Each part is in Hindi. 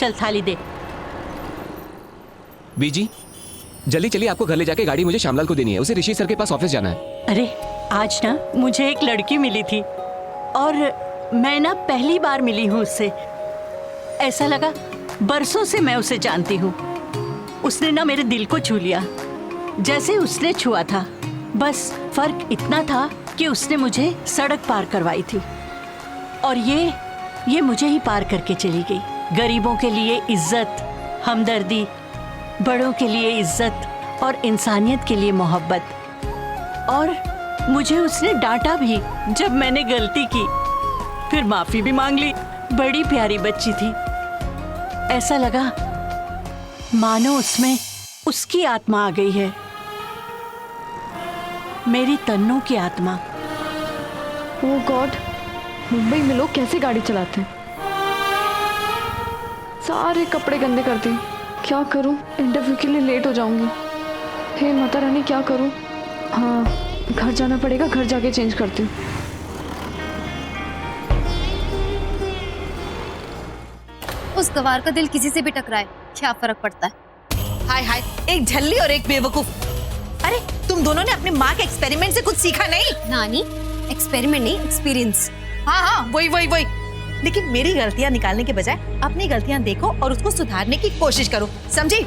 चल थाली दे। बीजी जल्दी चलिए, आपको घर ले जाके गाड़ी मुझे श्यामलाल को देनी है, उसे ऋषि सर के पास ऑफिस जाना है। अरे आज ना मुझे एक लड़की मिली थी और मैं ना पहली बार मिली हूँ उससे। ऐसा लगा बरसों से मैं उसे जानती हूँ। उसने ना मेरे दिल को छू लिया जैसे उसने छुआ था। बस फर्क इतना था कि उसने मुझे सड़क पार करवाई थी और ये मुझे ही पार करके चली गई। गरीबों के लिए इज्जत, हमदर्दी, बड़ों के लिए इज्जत और इंसानियत के लिए मोहब्बत। और मुझे उसने डांटा भी जब मैंने गलती की, फिर माफी भी मांग ली। बड़ी प्यारी बच्ची थी। ऐसा लगा मानो उसमें उसकी आत्मा आ गई है, मेरी तन्नू की आत्मा। ओह गॉड, मुंबई में लोग कैसे गाड़ी चलाते हैं। सारे कपड़े गंदे करते हैं। क्या करूं, इंटरव्यू के लिए लेट हो जाऊंगी। हे माता रानी क्या करूं। हाँ, घर जाना पड़ेगा, घर जाके चेंज करती हूँ। उस गवार का दिल किसी से भी टकराए, क्या फर्क पड़ता है। हाय हाय, एक झल्ली और एक बेवकूफ। अरे तुम दोनों ने अपनी माँ के एक्सपेरिमेंट से कुछ सीखा नहीं? नानी, एक्सपेरिमेंट नहीं, एक्सपीरियंस। हाँ, वही। लेकिन मेरी गलतियाँ निकालने के बजाय अपनी गलतियाँ देखो और उसको सुधारने की कोशिश करो, समझी?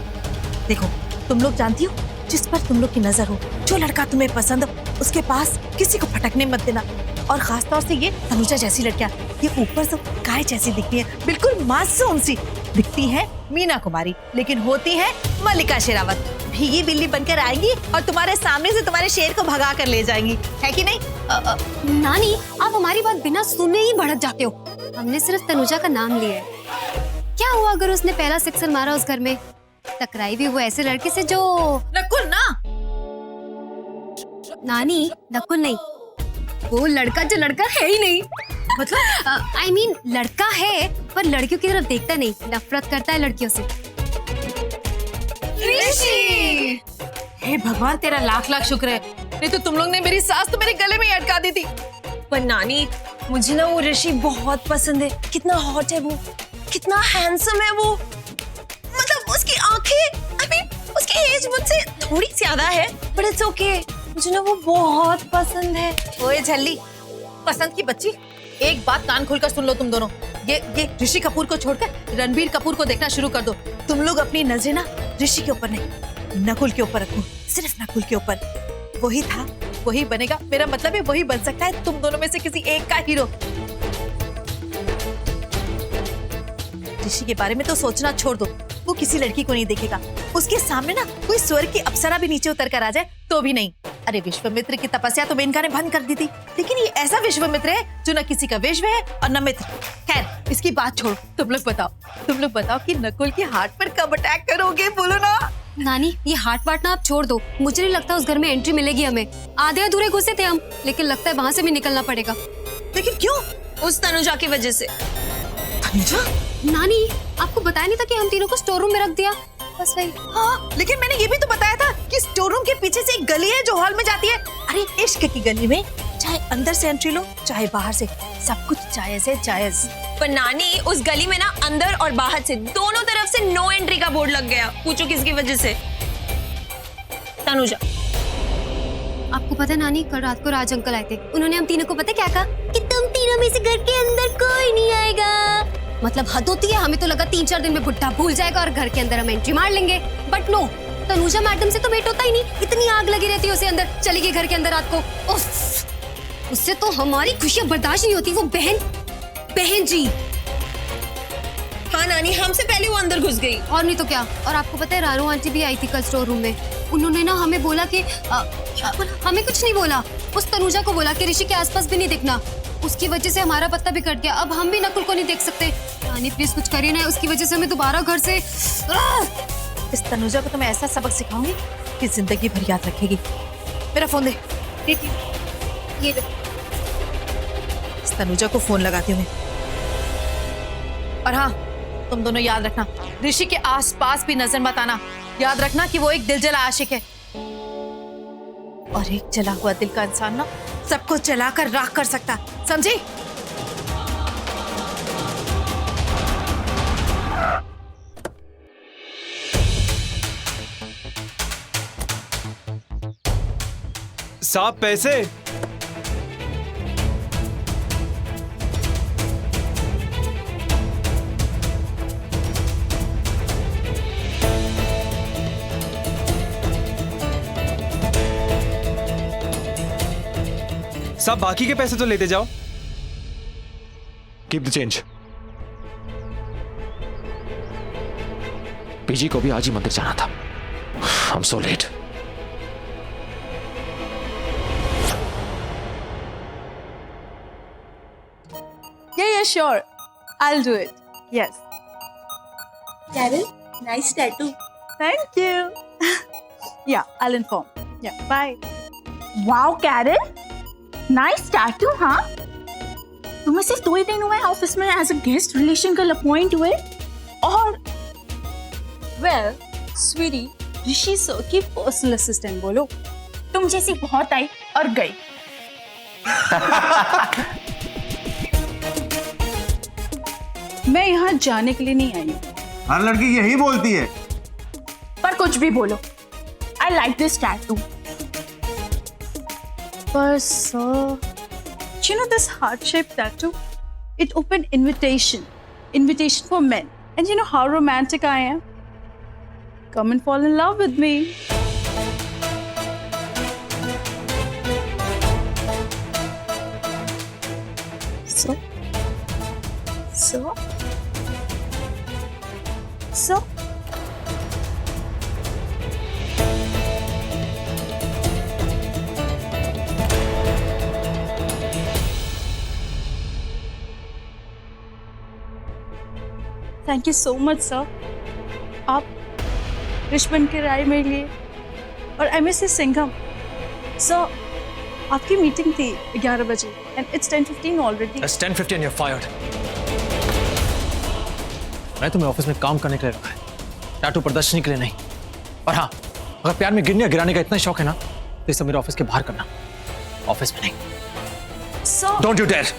देखो, तुम लोग जानती हो, जिस पर तुम लोग की नजर हो, जो लड़का तुम्हें पसंद हो, उसके पास किसी को फटकने मत देना। और खासतौर से ये तनुजा जैसी लड़कियाँ, ये ऊपर से गाय जैसी दिखती है, बिल्कुल मासूम सी दिखती है मीना कुमारी, लेकिन होती है मल्लिका शेरावत। भीगी बिल्ली बनकर आएंगी और तुम्हारे सामने से तुम्हारे शेर को भगा कर ले जाएंगी, है कि नहीं? नानी, आप हमारी बात बिना सुने ही भड़क जाते हो। हमने सिर्फ तनुजा का नाम लिया है। क्या हुआ अगर उसने पहला सिक्सर मारा उस घर में? टकराई भी वो ऐसे लड़के से जो नकुल ना। नानी, नकुल नहीं, वो लड़का जो लड़का है ही नहीं। मतलब I mean, लड़का है पर लड़कियों की तरफ देखता नहीं, नफरत करता है लड़कियों से। ऋषि! हे भगवान, तेरा लाख लाख शुक्र है, नहीं तो तुम लोग ने मेरी सास तो मेरे गले में ही अटका दी थी। पर नानी, मुझे ना वो ऋषि बहुत पसंद है। कितना हॉट है वो, कितना हैंडसम है वो। मतलब उसकी आंखें, I mean, उसकी एज मुझसे थोड़ी ज्यादा है, बट इट्स ओके। मुझे ना वो बहुत पसंद है। ओए झल्ली, पसंद की बच्ची, एक बात कान खोलकर सुन लो तुम दोनों। ये ऋषि कपूर को छोड़कर रणबीर कपूर को देखना शुरू कर दो। तुम लोग अपनी नजरें ना ऋषि के ऊपर नहीं, नकुल के ऊपर रखो, सिर्फ नकुल के ऊपर। वही था, वही बनेगा, मेरा मतलब है वही बन सकता है तुम दोनों में से किसी एक का हीरो। ऋषि के बारे में तो सोचना छोड़ दो, वो किसी लड़की को नहीं देखेगा। उसके सामने ना कोई स्वर्ग की अप्सरा भी नीचे उतर कर आ जाए तो भी नहीं। अरे विश्वामित्र की तपस्या तो मेनका ने भंग कर दी थी, लेकिन ये ऐसा विश्वामित्र है जो न किसी का विश्व है और न मित्र। खैर, इसकी बात छोड़ो, तुम लोग बताओ कि नकुल की हार्ट पर कब अटैक करोगे, बोलो ना। नानी, ये हार्ट वार्ट ना आप छोड़ दो। मुझे नहीं लगता उस घर में एंट्री मिलेगी हमें। आधे अधूरे घुसे थे हम, लेकिन लगता है वहाँ से भी निकलना पड़ेगा। लेकिन क्यों? उस तनुजा की वजह से। तनुजा? नानी, आपको बताया नहीं था कि हम तीनों को स्टोर रूम में रख दिया? बस वही। हाँ, लेकिन मैंने ये भी तो बताया था कि स्टोर रूम के पीछे से एक गली है जो हॉल में जाती है। अरे इश्क की गली में चाहे अंदर से एंट्री लो चाहे बाहर से, सब कुछ जायज है, जायज। पर नानी, उस गली में ना अंदर और बाहर से दोनों तरफ से नो एंट्री का बोर्ड लग गया। पूछो किसकी वजह से? तनुजा। आपको पता है नानी, कल रात को राज अंकल आए थे। उन्होंने हम तीनों को पता क्या कहा कि तुम तीनों में से घर के अंदर कोई नहीं आएगा। मतलब हद होती है। हमें तो लगा 3-4 दिन में बुड्ढा भूल जाएगा और घर के अंदर हम एंट्री मार लेंगे, बट नो, तनुजा मैडम से तो वेट होता ही नहीं। इतनी आग लगी रहती है उसे अंदर। चली गई घर के अंदर रात को। उफ, उससे तो हमारी खुशियां बर्दाश्त नहीं होती। वो बहन जी। हाँ नानी, हमसे पहले वो अंदर घुस गई। और नहीं तो क्या। और आपको पता है रानू आंटी भी आई थी कल स्टोर रूम में। उन्होंने ना हमें बोला कि हमें कुछ नहीं बोला, उस तनुजा को बोला कि ऋषि के आसपास भी नहीं दिखना। उसकी वजह से हमारा पत्ता भी कट गया। अब हम भी नकुल को नहीं देख सकते। नानी प्लीज कुछ करिए ना, उसकी वजह से हमें दोबारा घर से। इस तनुजा को तो मैं ऐसा सबक सिखाऊंगी कि जिंदगी भर याद रखेगी। मेरा फोन दे। ये लो। इस तनुजा को फोन लगाती हूँ मैं। और हाँ, तुम दोनों याद रखना, ऋषि के आसपास भी नजर मत आना। याद रखना कि वो एक दिलजला आशिक है, और एक जला हुआ दिल का इंसान ना सबको जलाकर राख कर सकता, समझी? साहब पैसे। साहब बाकी के पैसे तो लेते जाओ। Keep the change. पीजी को भी आज ही मंदिर जाना था। I am so let. Yeah, sure. I'll do it. Yes. Carol, nice tattoo. Thank you. Yeah, I'll inform. Yeah, bye. Wow, Carol, nice tattoo, हाँ? तुम्हें सिर्फ 2 ही दिन हुए ऑफिस में एज अ गेस्ट रिलेशन का अपॉइंट हुए और Well, sweetie, ऋषि सर की पर्सनल असिस्टेंट बोलो। तुम जैसी बहुत आई और गई। मैं यहाँ जाने के लिए नहीं आई हूँ। हर लड़की यही बोलती है। पर कुछ भी बोलो, I like this tattoo. But sir, you know this heart-shaped tattoo? It opened invitation for men. And you know how romantic I am? Come and fall in love with me. So? Thank you so much sir. आप रिश्वन के राय मेरे लिए और एमएससी सिंघम सर, आपकी मीटिंग थी 11 बजे and it's 10:15 already. It's 10:50 and you're fired. मैं तुम्हें ऑफिस में काम करने के लिए रखा है, टैटू प्रदर्शनी के लिए नहीं। और हाँ, अगर प्यार में गिरने या गिराने का इतना शौक है ना, तो इसे मेरे ऑफिस के बाहर करना, ऑफिस में नहीं। Sir don't you dare.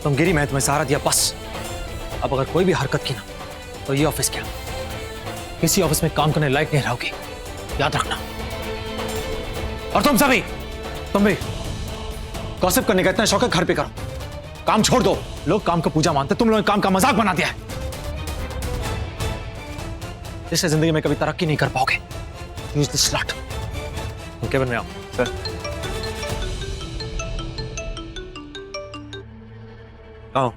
तुम गिरी, मैं तुम्हें सहारा दिया, बस। अब अगर कोई भी हरकत की ना, तो ये ऑफिस क्या, किसी ऑफिस में काम करने लायक नहीं रहोगे, याद रखना। और तुम सभी, तुम भी गॉसिप करने का इतना शौक है, घर पे करो, काम छोड़ दो। लोग काम का पूजा मानते, तुम लोगों ने काम का मजाक बना दिया है। इससे जिंदगी में कभी तरक्की नहीं कर पाओगे। Use this slot. तुम केबिन में आओ। सर आओ।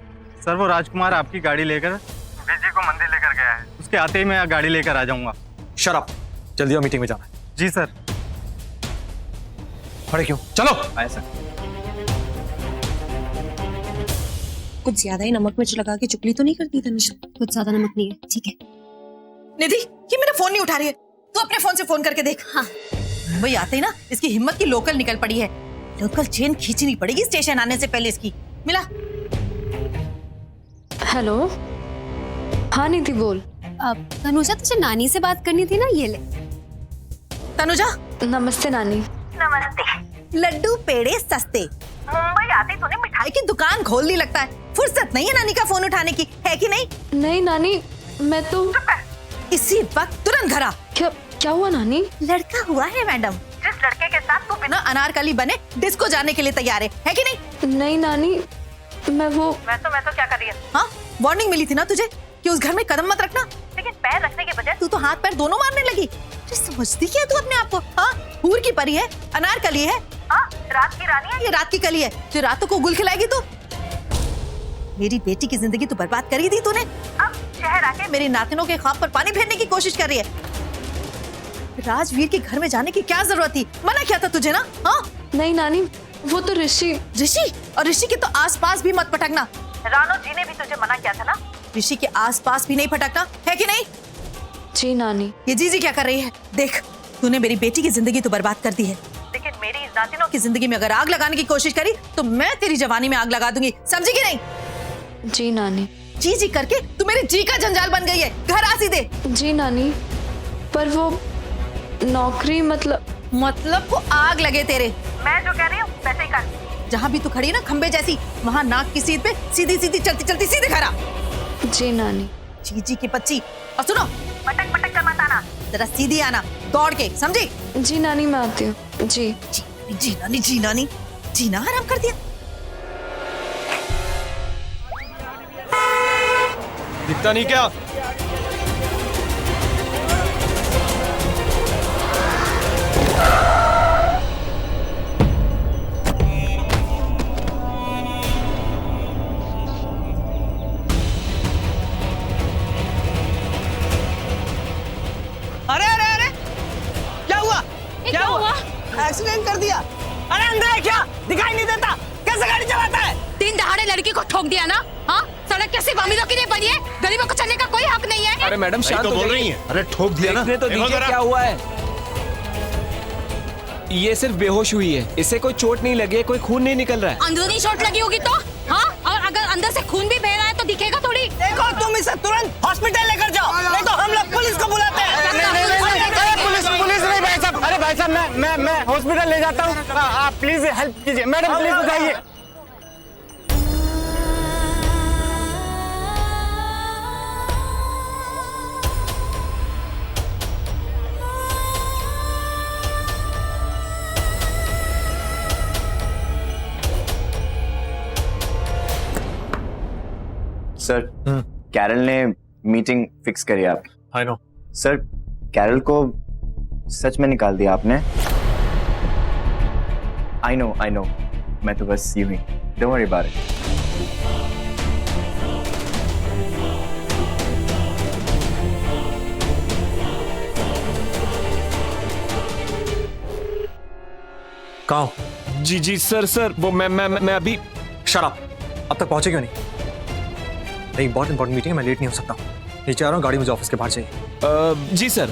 सर वो राजकुमार आपकी गाड़ी लेकर विजय को मंदिर लेकर गया है। उसके आते ही मैं गाड़ी लेकर आ जाऊंगा। शट अप, जल्दी आओ, मीटिंग में जाना है। जी सर। खड़े क्यों, चलो। आए सर। कुछ ज्यादा ही नमक मिर्च लगा के चुगली तो नहीं करती तनुषा? कुछ ज्यादा नमक नहीं है, ठीक है। निधि, ये मेरा फोन नहीं उठा रही है। तू अपने फोन से फोन करके देख। हाँ। मुंबई आते ही ना इसकी हिम्मत की लोकल निकल पड़ी है। लोकल चेन खींचनी पड़ेगी स्टेशन आने से पहले इसकी। मिला? हेलो, हाँ निधि बोल। अब तनुजा, तुझे नानी से बात करनी थी ना, ये ले। तनुजा, नमस्ते नानी। लड्डू पेड़े सस्ते। मुंबई आते तूने मिठाई की दुकान खोल ली लगता है। फुर्सत नहीं है नानी का फोन उठाने की, है कि नहीं? नहीं नानी, मैं तो इसी वक्त तुरंत घर आ। क्या हुआ नानी? लड़का हुआ है मैडम, जिस लड़के के साथ तू बिना अनारकली बने डिस्को जाने के लिए तैयार है कि नहीं? नहीं नानी, मैं तो क्या कर रही है? हाँ, वार्निंग मिली थी ना तुझे कि उस घर में कदम मत रखना, लेकिन पैर रखने के बजाय तू तो हाथ पैर दोनों मारने लगी। तो समझती क्या तू अपने आप को? हाँ, हूर की परी है, अनारकली है, हाँ, रात की रानी है, ये रात की कली है जो रातों को गुल खिलाएगी तू। मेरी बेटी की जिंदगी तो बर्बाद कर ही दी तूने। अब शहर आके मेरी नातिनों के ख्वाब पर पानी फेरने की कोशिश कर रही है। राजवीर के घर में जाने की क्या जरूरत थी? मना किया था तुझे ना? हाँ? नहीं नानी, वो तो ऋषि। और ऋषि के तो आसपास भी मत पटकना। रानो जी ने भी तुझे मना किया था ना, ऋषि के आसपास भी नहीं फटकना, है कि नहीं? जी नानी। ये जीजी क्या कर रही है? देख, तूने मेरी बेटी की जिंदगी तो बर्बाद कर दी है, लेकिन मेरी नातिनों की जिंदगी में अगर आग लगाने की कोशिश करी तो मैं तेरी जवानी में आग लगा दूंगी, समझी कि नहीं? जी नानी। जी जी करके तू मेरे जी का जंजाल बन गई है। घर आ सीधे। जी नानी, पर वो नौकरी मतलब को आग लगे तेरे। मैं जो कह रही हूँ वैसे ही कर। जहाँ भी तू खड़ी ना खंबे जैसी, वहाँ नाक की सीध पे सीधी सीधी चलती चलती सीधे घर आ। जी नानी। जी की बच्ची। और सुनो, पटक कर मत आना, जरा सीधी आना, दौड़ के, समझी? जी नानी, मैं आती हूँ। जी। जीना नहीं, जीना हराम कर दिया। दिखता नहीं क्या? अरे अरे अरे क्या हुआ? क्या हुआ? एक्सीडेंट कर दिया। अरे अंधा है क्या? दिखाई नहीं देता? कैसे गाड़ी चलाता है? तीन दहाड़े लड़की को ठोक दिया ना। हाँ, सड़क कैसे अमीरों की नहीं बनी है? गरीबों को चलने का कोई हक नहीं है। अरे मैडम शांत तो हो बोल जाइए। रही है। अरे ठोक दिया ना। देखने तो देखो दीजिए जरा। क्या हुआ है। ये सिर्फ बेहोश हुई है, इसे कोई चोट नहीं लगी है, कोई खून नहीं निकल रहा है। अंदरूनी चोट लगी होगी तो हाँ, और अगर अंदर से खून भी बह रहा है तो दिखेगा थोड़ी। देखो तुम इसे तुरंत हॉस्पिटल लेकर जाओ, नहीं तो हम लोग पुलिस को बुलाते हैं। पुलिस नहीं भाई साहब। अरे भाई साहब मैं हॉस्पिटल ले जाता हूँ। आप प्लीज हेल्प कीजिए मैडम, प्लीज बताइए। सर कैरल ने मीटिंग फिक्स करी आपकी। I know. सर कैरल को सच में निकाल दिया आपने। आई नो मैं तो बस यूं ही, डोंट वरी अबाउट इट। कहाँ हो? जी सर वो मैं अभी। Shut up. अब तक पहुंचे क्यों नहीं? एक बहुत इंपॉर्टेंट मीटिंग है, मैं लेट नहीं हो सकता। नीचे आ रहा हूँ, गाड़ी मुझे ऑफिस के बाहर चाहिए। जी सर।